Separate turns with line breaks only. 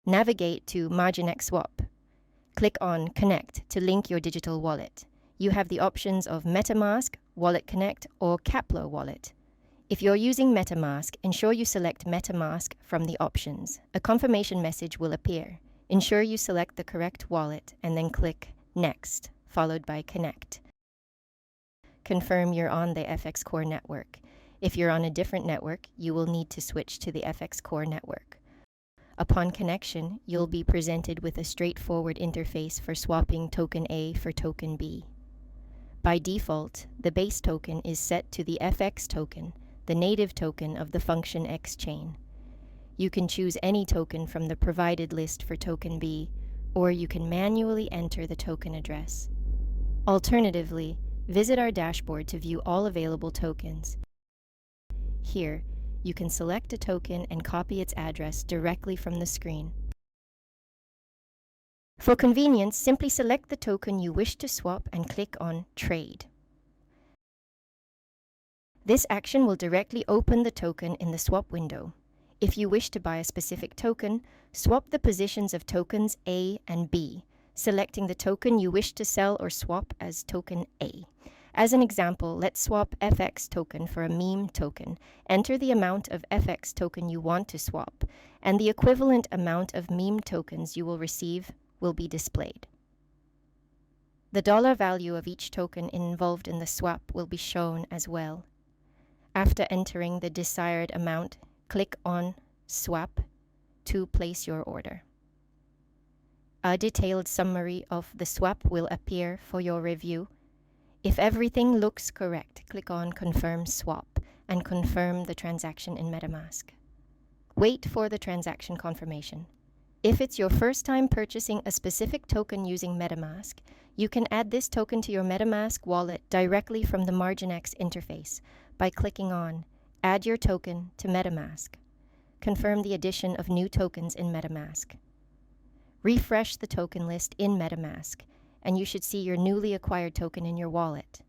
Navigate to MarginX Swap. Click on Connect to link your digital wallet. You have the options of Metamask, WalletConnect, or Kaplr Wallet. If you're using Metamask, ensure you select Metamask from the options. A confirmation message will appear. Ensure you select the correct wallet and then click Next, followed by Connect. Confirm you're on the FX Core network. If you're on a different network, you will need to switch to the FX Core network. Upon connection, you'll be presented with a straightforward interface for swapping token A for token B. By default, the base token is set to the FX token, the native token of the function X chain. You can choose any token from the provided list for token B, or you can manually enter the token address. Alternatively, visit our dashboard to view all available tokens. Here, you can select a token and copy its address directly from the screen. For convenience, simply select the token you wish to swap and click on Trade. This action will directly open the token in the swap window. If you wish to buy a specific token, swap the positions of tokens A and B, selecting the token you wish to sell or swap as token A. As an example, let's swap FX token for a meme token. Enter the amount of FX token you want to swap, and the equivalent amount of meme tokens you will receive will be displayed. The dollar value of each token involved in the swap will be shown as well. After entering the desired amount, click on Swap to place your order. A detailed summary of the swap will appear for your review. If everything looks correct, click on Confirm Swap and confirm the transaction in Metamask. Wait for the transaction confirmation. If it's your first time purchasing a specific token using Metamask, you can add this token to your Metamask wallet directly from the MarginX interface by clicking on Add your token to Metamask. Confirm the addition of new tokens in Metamask. Refresh the token list in Metamask, and you should see your newly acquired token in your wallet.